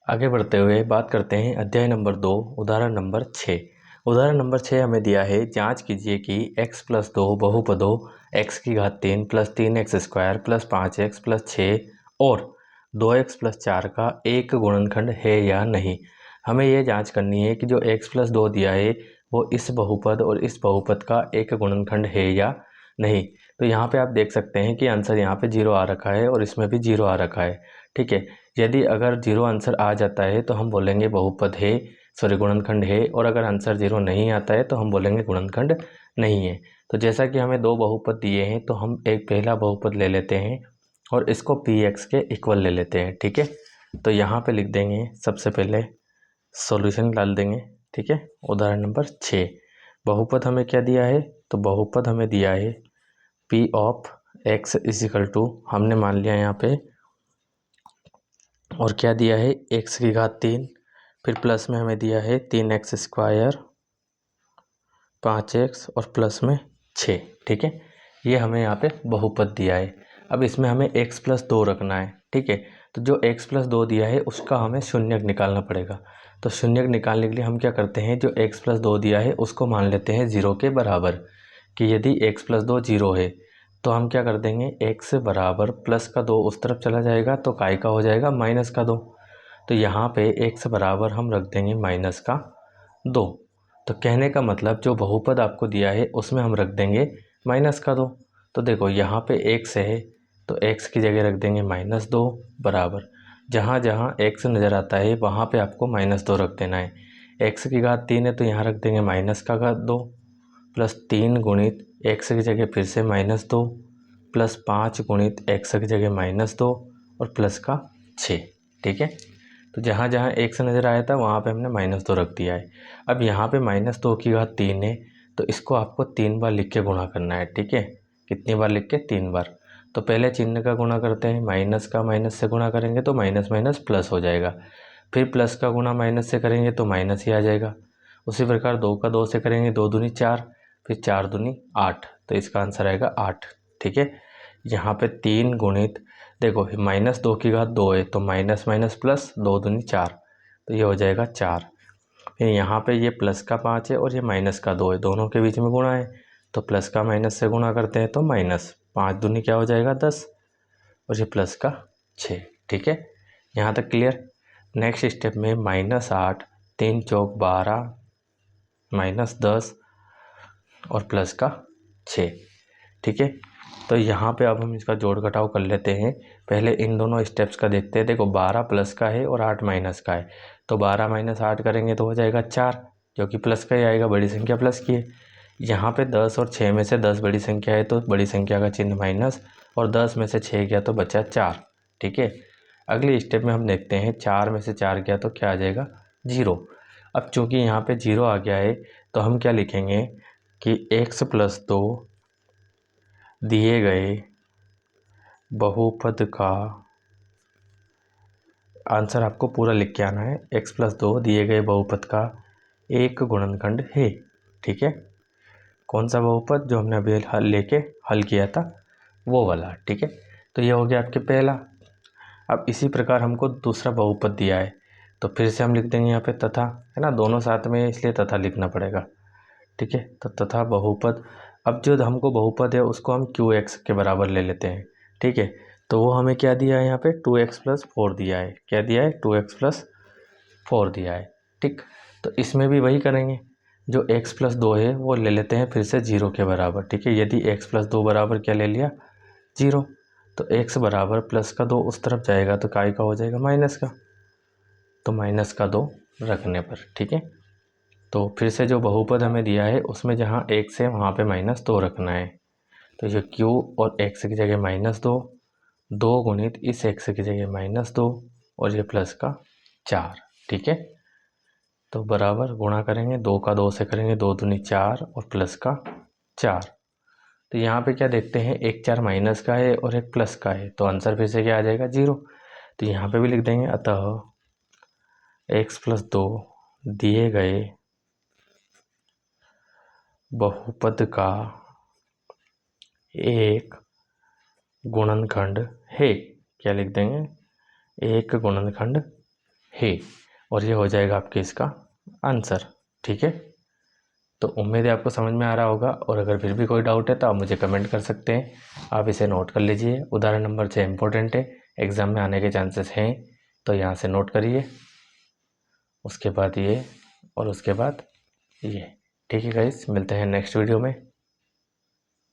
आगे बढ़ते हुए बात करते हैं अध्याय नंबर 2 उदाहरण नंबर 6। उदाहरण नंबर 6 हमें दिया है, जांच कीजिए कि x प्लस 2 बहुपदों x की घात 3 plus 3x square plus 5x plus 6 और 2x प्लस 4 का एक गुणनखंड है या नहीं। हमें यह जांच करनी है कि जो x प्लस 2 दिया है वो इस बहुपद और इस बहुपद का एक गुणनखंड है या नहीं। तो यहाँ पे आप देख सकते हैं कि आंसर यहाँ पे 0 आ रखा है और इसमें भी 0 आ रखा है। ठीक है, यदि अगर 0 आंसर आ जाता है तो हम बोलेंगे बहुपद है, सॉरी गुणनखंड है, और अगर आंसर 0 नहीं आता है तो हम बोलेंगे गुणनखंड नहीं है। तो जैसा कि हमें दो बहुपद दिए हैं तो हम एक पहला बहुपद ले लेते हैं और इसको px के इक्वल ले लेते हैं। ठीक है, तो यहाँ पे लिख देंगे, सबसे पहले सॉल्यूशन डाल देंगे। ठीक है, उदाहरण नंबर 6 बहुपद हमें क्या दिया है, तो बहुपद हमें दिया है p of x is equal to, हमने मान लिया यहाँ पे, और क्या दिया है x की घात 3, फिर प्लस में हमें दिया है 3x स्क्वायर 5x और प्लस में 6। ठीक है, ये हमें यहाँ पे बहुपद दिया है। अब इसमें हमें x प्लस 2 रखना है। ठीक है, तो जो x प्लस 2 दिया है उसका हमें शून्यक निकालना पड़ेगा। तो शून्यक निकालने के लिए हम क्या करते हैं, जो x प्लस 2 दिया है उसको मान लेते हैं 0 के बराबर। कि यदि x प्लस 2 0 है तो हम क्या कर देंगे, x बराबर प्लस का 2 उस तरफ चला जाएगा तो काय का हो जाएगा माइनस का 2। तो यहाँ पे x बराबर हम रख देंगे माइनस का 2। तो कहने का मतलब जो बहुपद आपको दिया है उसमें हम रख देंगे माइनस का 2। तो देखो यहाँ पे x है तो x की जगह रख देंगे -2 बराबर, जहाँ जहाँ x नज़र आता है वहाँ पे आपको -2 रख देना है। x की घात 3 है तो यहाँ रख देंगे माइनस का घात 2 प्लस 3 गुणित x की जगह फिर से -2 प्लस 5 गुणित x की जगह -2 और प्लस का 6। ठीक है, तो जहाँ जहाँ x नज़र आया था वहाँ पे हमने -2 रख दिया है। अब यहाँ पे -2 की घात 3 है तो इसको आपको 3 बार लिख के गुणा करना है। ठीक है, कितनी बार लिख के, 3 बार। तो पहले चिन्ह का गुणा करते हैं, माइनस का माइनस से गुणा करेंगे तो माइनस माइनस प्लस हो जाएगा, फिर प्लस का गुणा माइनस से करेंगे तो माइनस ही आ जाएगा। उसी प्रकार 2 का 2 से करेंगे, 2 दूनी 4, फिर 4 दूनी 8, तो इसका आंसर आएगा 8। ठीक है, यहाँ पे 3 गुणित, देखो -2 की घात 2 है तो माइनस माइनस प्लस, 2 दूनी 4, तो ये हो जाएगा 4। फिर यहाँ पे ये प्लस का 5 है और ये माइनस का 2 है, दोनों के बीच में गुणा है तो प्लस का माइनस से गुणा करते हैं तो माइनस 5 दूनी क्या हो जाएगा 10 और ये प्लस का 6। ठीक है, यहाँ तक क्लियर। नेक्स्ट स्टेप में -8, 3 चौक 12, -10 और प्लस का 6। ठीक है, तो यहाँ पे अब हम इसका जोड़ घटाव कर लेते हैं। पहले इन दोनों स्टेप्स का देखते हैं। देखो 12 प्लस का है और 8 माइनस का है, तो 12 माइनस 8 करेंगे तो हो जाएगा 4, जो कि प्लस का ही आएगा, बड़ी संख्या प्लस की है। यहाँ पे 10 और 6 में से 10 बड़ी संख्या है तो बड़ी संख्या का चिन्ह माइनस, और 10 में से 6 गया तो बचा 4। ठीक है, अगले स्टेप में हम देखते हैं 4 में से 4 गया तो क्या आ जाएगा 0। अब चूँकि यहाँ पे 0 आ गया है तो हम क्या लिखेंगे कि x प्लस 2 दिए गए बहुपद का, आंसर आपको पूरा लिख के आना है, x प्लस 2 दिए गए बहुपद का एक गुणनखंड है। ठीक है, कौन सा बहुपद, जो हमने अभी हल किया था वो वाला। ठीक है, तो ये हो गया आपके पहला। अब इसी प्रकार हमको दूसरा बहुपद दिया है तो फिर से हम लिख देंगे यहाँ पे तथा, है ना, दोनों साथ में है इसलिए तथा लिखना पड़ेगा। ठीक है, तो तथा बहुपद, अब जो हमको बहुपद है उसको हम qx के बराबर ले लेते हैं। ठीक है, तो वो हमें क्या दिया है, यहाँ पे 2x प्लस 4 दिया है। क्या दिया है, 2x प्लस 4 दिया है। ठीक, तो इसमें भी वही करेंगे, जो x प्लस 2 है वो ले लेते हैं फिर से 0 के बराबर। ठीक है, यदि x प्लस 2 बराबर क्या ले लिया 0, तो x बराबर प्लस का 2 उस तरफ जाएगा तो काय का हो जाएगा माइनस का, तो माइनस का 2 रखने पर। ठीक है, तो फिर से जो बहुपद हमें दिया है उसमें जहाँ x है वहाँ पे -2 रखना है। तो ये q और x की जगह -2, 2 गुणित इस x की जगह -2 और ये प्लस का 4। ठीक है, तो बराबर गुणा करेंगे, 2 का 2 से करेंगे, 2 दूनी 4 और प्लस का 4। तो यहाँ पे क्या देखते हैं, एक 4 माइनस का है और एक प्लस का है, तो आंसर फिर से क्या आ जाएगा 0। तो यहाँ पे भी लिख देंगे, अतः x प्लस 2 दिए गए बहुपद का एक गुणनखंड है। क्या लिख देंगे, एक गुणनखंड है, और ये हो जाएगा आपके इसका आंसर। ठीक है, तो उम्मीद है आपको समझ में आ रहा होगा, और अगर फिर भी कोई डाउट है तो आप मुझे कमेंट कर सकते हैं। आप इसे नोट कर लीजिए, उदाहरण नंबर 6 इम्पोर्टेंट है, एग्ज़ाम में आने के चांसेस हैं, तो यहाँ से नोट करिए, उसके बाद ये, और उसके बाद ये। ठीक है गाइस, मिलते हैं नेक्स्ट वीडियो में।